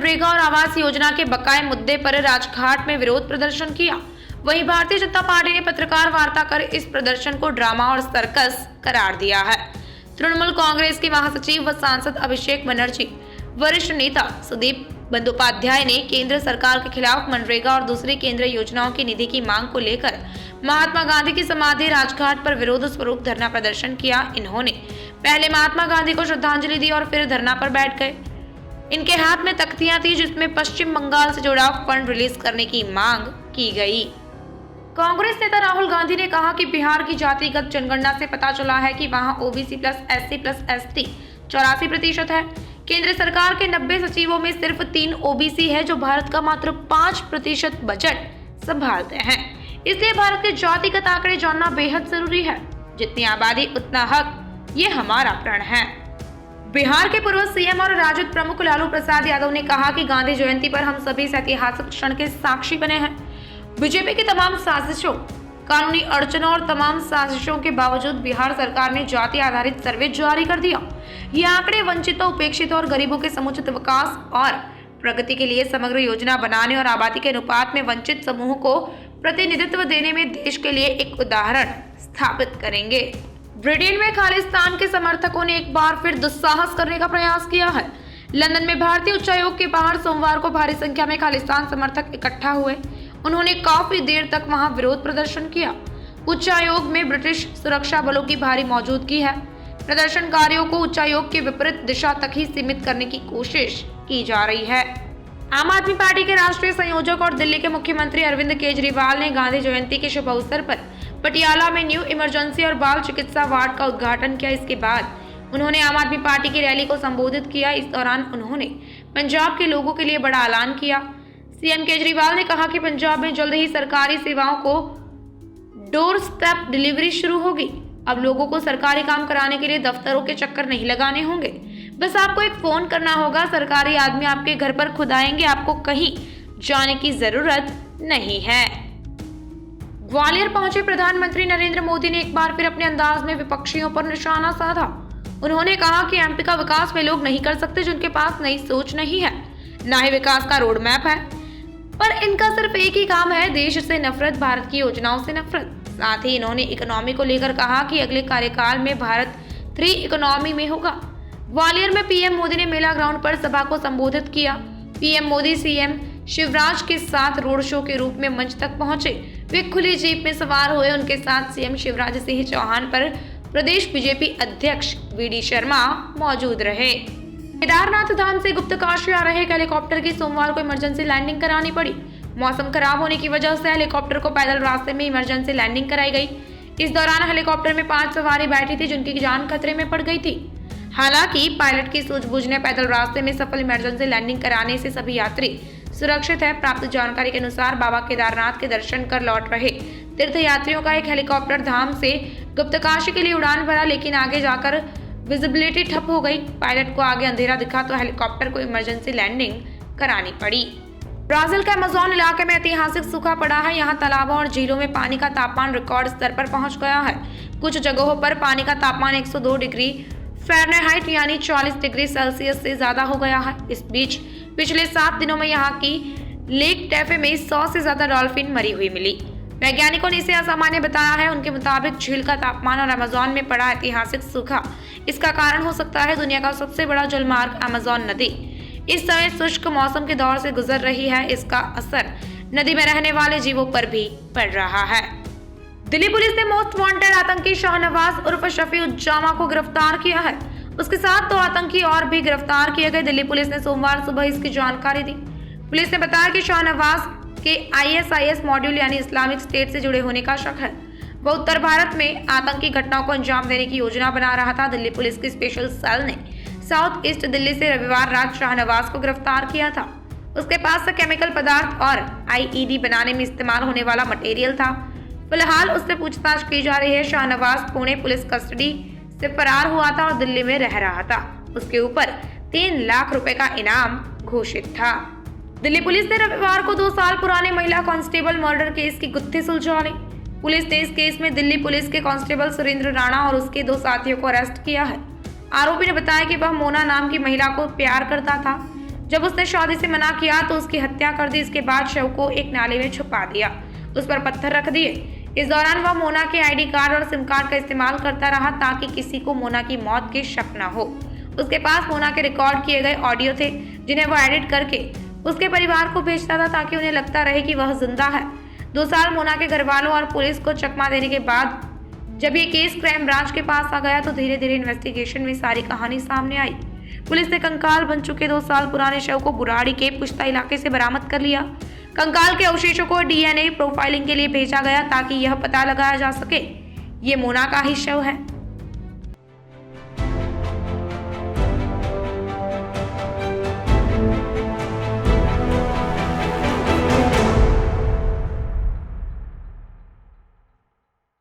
मनरेगा और आवास योजना के बकाये मुद्दे पर राजघाट में विरोध प्रदर्शन किया। वहीं भारतीय जनता पार्टी ने पत्रकार वार्ता कर इस प्रदर्शन को ड्रामा और सर्कस करार दिया है। तृणमूल कांग्रेस के महासचिव व सांसद अभिषेक बनर्जी, वरिष्ठ नेता सुदीप बंदोपाध्याय ने केंद्र सरकार के खिलाफ मनरेगा और दूसरी केंद्रीय योजनाओं की निधि की मांग को लेकर महात्मा गांधी की समाधि राजघाट पर विरोध स्वरूप धरना प्रदर्शन किया। इन्होंने पहले महात्मा गांधी को श्रद्धांजलि दी और फिर धरना पर बैठ गए। इनके हाथ में तख्तियां थी जिसमें पश्चिम बंगाल से जुड़ा फंड रिलीज करने की मांग की गई। कांग्रेस नेता राहुल गांधी ने कहा कि बिहार की जातिगत जनगणना से पता चला है कि वहां OBC plus SC plus ST 84% है। केंद्र सरकार के 90 सचिवों में सिर्फ 3 ओबीसी है, जो भारत का मात्र 5% बजट संभालते हैं। इसलिए भारत के जातिगत आंकड़े जानना बेहद जरूरी है। जितनी आबादी उतना हक, ये हमारा प्रण है। बिहार के पूर्व सीएम और राजद प्रमुख लालू प्रसाद यादव ने कहा कि गांधी जयंती पर हम सभी इस ऐतिहासिक क्षण के साक्षी बने हैं। बीजेपी की तमाम साजिशों, कानूनी अड़चनों और तमाम साजिशों के बावजूद बिहार सरकार ने जाति आधारित सर्वे जारी कर दिया। ये आंकड़े वंचितों, उपेक्षितों और गरीबों के समुचित विकास और प्रगति के लिए समग्र योजना बनाने और आबादी के अनुपात में वंचित समूह को प्रतिनिधित्व देने में देश के लिए एक उदाहरण स्थापित करेंगे। ब्रिटेन में खालिस्तान के समर्थकों ने एक बार फिर दुस्साहस करने का प्रयास किया है। लंदन में भारतीय उच्चायोग के बाहर सोमवार को भारी संख्या में खालिस्तान समर्थक इकट्ठा हुए। उन्होंने काफी देर तक वहां विरोध प्रदर्शन किया। उच्चायोग में ब्रिटिश सुरक्षा बलों की भारी मौजूदगी है। प्रदर्शनकारियों को उच्चायोग के विपरीत दिशा तक ही सीमित करने की कोशिश की जा रही है। आम आदमी पार्टी के राष्ट्रीय संयोजक और दिल्ली के मुख्यमंत्री अरविंद केजरीवाल ने गांधी जयंती के शुभ अवसर पर पटियाला में न्यू इमरजेंसी और बाल चिकित्सा वार्ड का उद्घाटन किया। इसके बाद उन्होंने आम आदमी पार्टी की रैली को संबोधित किया। इस दौरान उन्होंने पंजाब के लोगों के लिए बड़ा ऐलान किया। सीएम केजरीवाल ने कहा कि पंजाब में जल्द ही सरकारी सेवाओं को डोर स्टेप डिलीवरी शुरू होगी। अब लोगों को सरकारी काम कराने के लिए दफ्तरों के चक्कर नहीं लगाने होंगे, बस आपको एक फोन करना होगा। सरकारी आदमी आपके घर पर खुद आएंगे, आपको कहीं जाने की जरूरत नहीं है। ग्वालियर पहुंचे प्रधानमंत्री नरेंद्र मोदी ने एक बार फिर अपने अंदाज में विपक्षियों पर निशाना साधा। उन्होंने कहा कि एमपी का विकास वे लोग नहीं कर सकते जिनके पास नई सोच नहीं है, न ही विकास का रोड मैप है, पर इनका सिर्फ एक ही काम है, देश से नफरत, भारत की योजनाओं से नफरत। साथ ही इन्होंने इकोनॉमी को लेकर कहा कि अगले कार्यकाल में भारत 3 इकोनॉमी में होगा। ग्वालियर में पीएम मोदी ने मेला ग्राउंड पर सभा को संबोधित किया। पीएम मोदी सीएम शिवराज के साथ रोड शो के रूप में मंच तक पहुंचे। वे खुली जीप में सवार हुए। उनके साथ सीएम शिवराज सिंह चौहान पर प्रदेश बीजेपी अध्यक्ष वीडी शर्मा मौजूद रहे। केदारनाथ धाम से गुप्तकाशी आ रहे एक हेलीकॉप्टर की सोमवार को इमरजेंसी लैंडिंग करानी पड़ी। मौसम खराब होने की वजह से हेलीकॉप्टर को पैदल रास्ते में इमरजेंसी लैंडिंग कराई गई। इस दौरान हेलीकॉप्टर में 5 सवारी बैठी थी जिनकी जान खतरे में पड़ गई थी। हालांकि पायलट की सूझबूझ ने पैदल रास्ते में सफल इमरजेंसी लैंडिंग कराने से सभी यात्री सुरक्षित है। प्राप्त जानकारी के अनुसार बाबा केदारनाथ के दर्शन कर लौट रहे तीर्थयात्रियों का एक हेलीकॉप्टर धाम से गुप्तकाशी के लिए उड़ान भरा, लेकिन आगे जाकर विजिबिलिटी ठप हो गई। पायलट को आगे अंधेरा दिखा तो हेलीकॉप्टर को इमरजेंसी लैंडिंग करानी पड़ी। ब्राजील के अमेज़न इलाके में ऐतिहासिक सूखा पड़ा है। यहाँ तालाबों और झीलों में पानी का तापमान रिकॉर्ड स्तर पर पहुंच गया है। कुछ जगहों पर पानी का तापमान 102 डिग्री फ़ारेनहाइट यानी 40 डिग्री सेल्सियस से ज्यादा हो गया है। इस बीच पिछले 7 दिनों में यहाँ की लेक टैफे में 100 से ज्यादा डॉल्फिन मरी हुई मिली। वैज्ञानिकों ने इसे असामान्य बताया है। उनके मुताबिक झील का तापमान और अमेज़न में पड़ा ऐतिहासिक सूखा इसका कारण हो सकता है। दुनिया का सबसे बड़ा जलमार्ग अमेज़न नदी इस समय शुष्क मौसम के दौर से गुजर रही है। इसका असर नदी में रहने वाले जीवों पर भी पड़ रहा है। दिल्ली पुलिस ने मोस्ट वांटेड आतंकी शाहनवाज उर्फ शफी उज्जामा को गिरफ्तार किया है। उसके साथ 2 आतंकी और भी गिरफ्तार किए गए। दिल्ली पुलिस ने सोमवार सुबह इसकी जानकारी दी। पुलिस ने बताया कि शाहनवाज के ISIS मॉड्यूल यानी इस्लामिक स्टेट से जुड़े होने का शक है। वह उत्तर भारत में आतंकी घटनाओं को अंजाम देने की योजना बना रहा था। दिल्ली पुलिस की स्पेशल सेल ने साउथ ईस्ट दिल्ली से रविवार रात शाहनवाज को गिरफ्तार किया था। उसके पास से केमिकल पदार्थ और IED बनाने में इस्तेमाल होने वाला मटेरियल था। फिलहाल उससे पूछताछ की जा रही है। शाहनवाज पुणे पुलिस कस्टडी से फरार हुआ था और दिल्ली में रह रहा था। उसके ऊपर 3 लाख रुपए का इनाम घोषित था। दिल्ली पुलिस ने रविवार को 2 साल पुराने महिला कांस्टेबल मर्डर केस की गुत्थी सुलझा ली। पुलिस ने इस केस में दिल्ली पुलिस के कांस्टेबल सुरेंद्र राणा और उसके 2 साथियों को अरेस्ट किया है। आरोपी ने बताया कि वह मोना नाम की महिला को प्यार करता था। जब उसने शादी से मना किया तो उसकी हत्या कर दी। इसके बाद शव को एक नाले में छुपा दिया, उस पर पत्थर रख दिए। इस दौरान वह मोना के आईडी कार्ड और सिम कार्ड का इस्तेमाल करता रहा ताकि किसी को मोना की मौत की शक न हो। उसके पास मोना के रिकॉर्ड किए गए ऑडियो थे जिन्हें वह एडिट करके उसके परिवार को भेजता था ताकि उन्हें लगता रहे कि वह जिंदा है। 2 साल मोना के घर वालों और पुलिस को चकमा देने के बाद जब ये केस क्राइम ब्रांच के पास आ गया तो धीरे धीरे इन्वेस्टिगेशन में सारी कहानी सामने आई। पुलिस ने कंकाल बन चुके 2 साल पुराने शव को बुराड़ी के पुश्ता इलाके से बरामद कर लिया। कंकाल के अवशेषों को डीएनए प्रोफाइलिंग के लिए भेजा गया ताकि यह पता लगाया जा सके ये मोना का ही शव है।